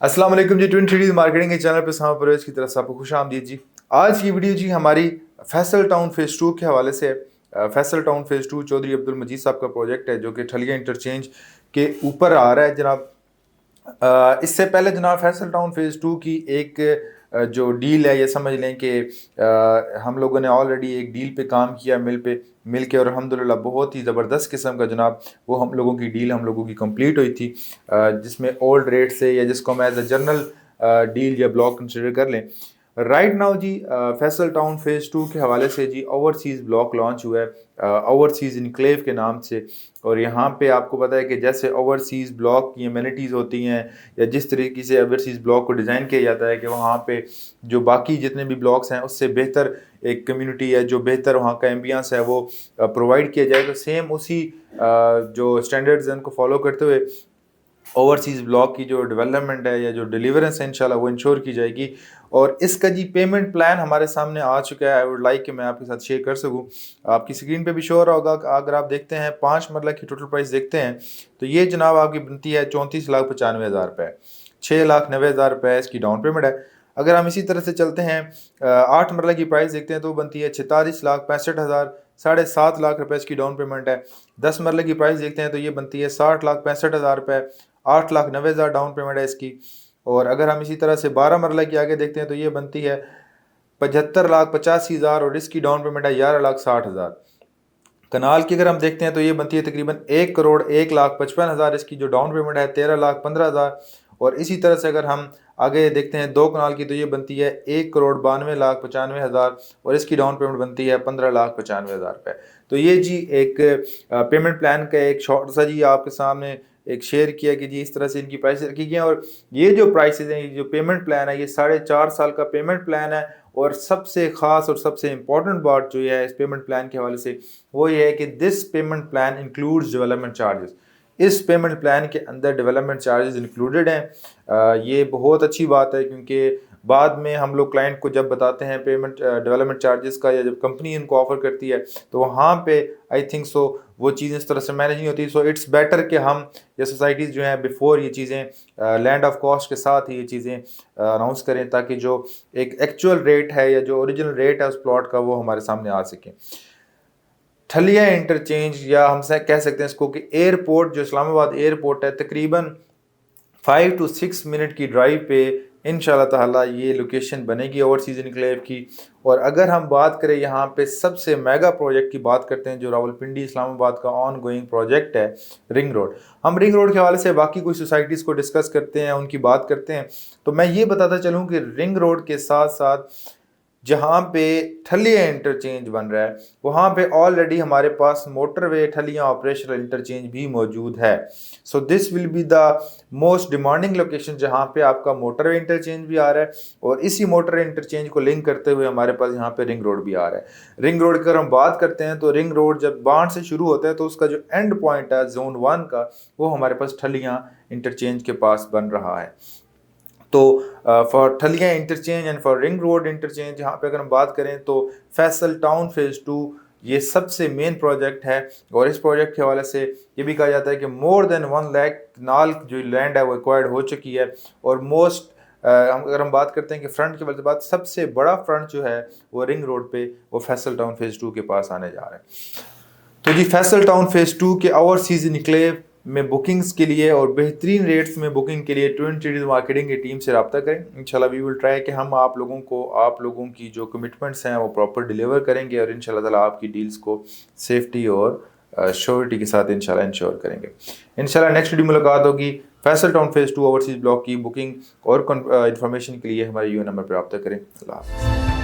अस्सलाम वालेकुम जी, twin थ्रीडीज marketing के चैनल पर सामा परवेज की तरफ से आपको खुश आमदीद जी। आज की वीडियो जी हमारी फैसल टाउन फेज़ 2 के हवाले से फैसल टाउन फेज़ 2 चौधरी अब्दुल मजीद साहब का प्रोजेक्ट है जो कि ठलिया इंटरचेंज के ऊपर आ रहा है जनाब। इससे पहले जनाब फैसल टाउन फेज़ 2 की एक जो डील है, ये समझ लें कि हम लोगों ने ऑलरेडी एक डील पे काम किया मिल के, और अल्हम्दुलिल्लाह बहुत ही ज़बरदस्त किस्म का जनाब वो हम लोगों की डील हम लोगों की कंप्लीट हुई थी, जिसमें ओल्ड रेट से, या जिसको हम एज अ जनरल डील या ब्लॉक कंसिडर कर लें। राइट नाउ जी फैसल टाउन फेज़ 2 के हवाले से जी ओवरसीज़ ब्लॉक लॉन्च हुआ है ओवरसीज़ इनक्लेव के नाम से। और यहाँ पे आपको पता है कि जैसे ओवरसीज़ ब्लॉक की एमिनिटीज़ होती हैं, या जिस तरीके से ओवरसीज़ ब्लॉक को डिज़ाइन किया जाता है कि वहाँ पे जो बाकी जितने भी ब्लॉक्स हैं उससे बेहतर एक कम्युनिटी है, जो बेहतर वहाँ का एम्बियंस है वो प्रोवाइड किया जाए, तो सेम उसी जो स्टैंडर्ड्स हैं उनको फॉलो करते हुए ओवरसीज़ ब्लॉक की जो डेवलपमेंट है या जो डिलीवरेंस है इंशाल्लाह वो इंश्योर की जाएगी। और इसका जी पेमेंट प्लान हमारे सामने आ चुका है। आई वुड लाइक कि मैं आपके साथ शेयर कर सकूं। आपकी स्क्रीन पे भी शो हो रहा होगा। अगर आप देखते हैं 5 मरला की टोटल प्राइस देखते हैं तो ये जनाब आपकी बनती है 34,95,000 रुपये। 6,90,000 रुपये इसकी डाउन पेमेंट है। अगर हम इसी तरह से चलते हैं 8 मरला की प्राइस देखते हैं तो बनती है 46,65,000, 7.5 लाख रुपए इसकी डाउन पेमेंट है। 10 मरले की प्राइस देखते हैं तो ये बनती है 60,65,000 रुपये, 8,90,000 डाउन पेमेंट है इसकी। और अगर हम इसी तरह से 12 मरला की आगे देखते हैं तो ये बनती है 75,85,000 और इसकी डाउन पेमेंट है 11,60,000। कनाल की अगर हम देखते हैं तो ये बनती है तकरीबन 1,01,55,000, इसकी जो डाउन पेमेंट है 13,15,000। और इसी तरह से अगर हम आगे देखते हैं 2 कनाल की तो ये बनती है 1,92,95,000 और इसकी डाउन पेमेंट बनती है 15,95,000 रुपये। तो ये जी एक पेमेंट प्लान का एक शॉर्ट सा जी आपके सामने एक शेयर किया कि जी इस तरह से इनकी प्राइस रखी गई हैं। और ये जो प्राइसेस हैं, ये जो पेमेंट प्लान है, ये 4.5 साल का पेमेंट प्लान है। और सबसे ख़ास और सबसे इम्पॉर्टेंट बात जो है इस पेमेंट प्लान के हवाले से वो ये है कि this payment plan includes development charges. इस पेमेंट प्लान के अंदर डेवलपमेंट चार्जेस इंक्लूडेड हैं। ये बहुत अच्छी बात है क्योंकि बाद में हम लोग क्लाइंट को जब बताते हैं पेमेंट डेवलपमेंट चार्जेस का, या जब कंपनी इनको ऑफर करती है तो वहाँ पे आई थिंक सो वो चीज़ इस तरह से मैनेज नहीं होती। सो इट्स बेटर कि हम या सोसाइटीज़ जो हैं बिफोर ये चीज़ें लैंड ऑफ कॉस्ट के साथ ही ये चीज़ें अनाउंस करें, ताकि जो एक एक्चुअल रेट है या जो ओरिजिनल रेट है उस प्लॉट का वो हमारे सामने आ सके। ठलिया इंटरचेंज, या हम कह सकते हैं इसको कि एयरपोर्ट, जो इस्लामाबाद एयरपोर्ट है, तकरीबन 5 to 6 मिनट की ड्राइव पे इंशाल्लाह ताला ये लोकेशन बनेगी ओवरसीज़ इनक्लेव की। और अगर हम बात करें यहाँ पे सबसे मेगा प्रोजेक्ट की बात करते हैं जो रावलपिंडी इस्लामाबाद का ऑन गोइंग प्रोजेक्ट है, रिंग रोड। हम रिंग रोड के हवाले से बाकी कोई सोसाइटीज़ को डिस्कस करते हैं, उनकी बात करते हैं, तो मैं ये बताता चलूँ कि रिंग रोड के साथ साथ जहाँ पे ठलिया इंटरचेंज बन रहा है वहाँ पे ऑलरेडी हमारे पास मोटरवे ठलिया ऑपरेशनल इंटरचेंज भी मौजूद है। So this will be the most demanding location जहाँ पे आपका मोटरवे इंटरचेंज भी आ रहा है, और इसी मोटरवे इंटरचेंज को लिंक करते हुए हमारे पास यहाँ पे रिंग रोड भी आ रहा है। रिंग रोड की अगर हम बात करते हैं तो रिंग रोड जब बाढ़ से शुरू होता है तो उसका जो एंड पॉइंट है जोन 1 का, वो हमारे पास ठलिया इंटरचेंज के पास बन रहा है। तो for Thaliya interchange and for ring road interchange यहाँ पे अगर हम बात करें तो फैसल टाउन फेज़ 2 ये सबसे मेन प्रोजेक्ट है। और इस प्रोजेक्ट के हवाले से ये भी कहा जाता है कि मोर देन 1 लाख नाल जो लैंड है वो एक्वायर्ड हो चुकी है। और मोस्ट अगर हम बात करते हैं कि फ्रंट की वजह से बात, सबसे बड़ा फ्रंट जो है वो रिंग रोड पे वो फैसल टाउन फेज़ 2 के पास आने जा रहा है। तो जी फैसल टाउन फेज़ 2 के ओवरसीज़ इनक्लेव में बुकिंग्स के लिए और बेहतरीन रेट्स में बुकिंग के लिए ट्विन थ्रीडीज मार्केटिंग की टीम से रब्ता करें। इंशाल्लाह वी विल ट्राई कि हम आप लोगों की जो कमिटमेंट्स हैं वो प्रॉपर डिलीवर करेंगे, और इंशाल्लाह ताला आपकी डील्स को सेफ्टी और श्योरिटी के साथ इंशाल्लाह इंश्योर करेंगे। इंशाल्लाह नेक्स्ट वीडियो मुलाकात होगी। Faisal town phase 2 overseas block की बुकिंग और इन्फॉर्मेशन के लिए हमारे यूएन नंबर पर रब्ता करें। अल्लाह हाफ़िज़।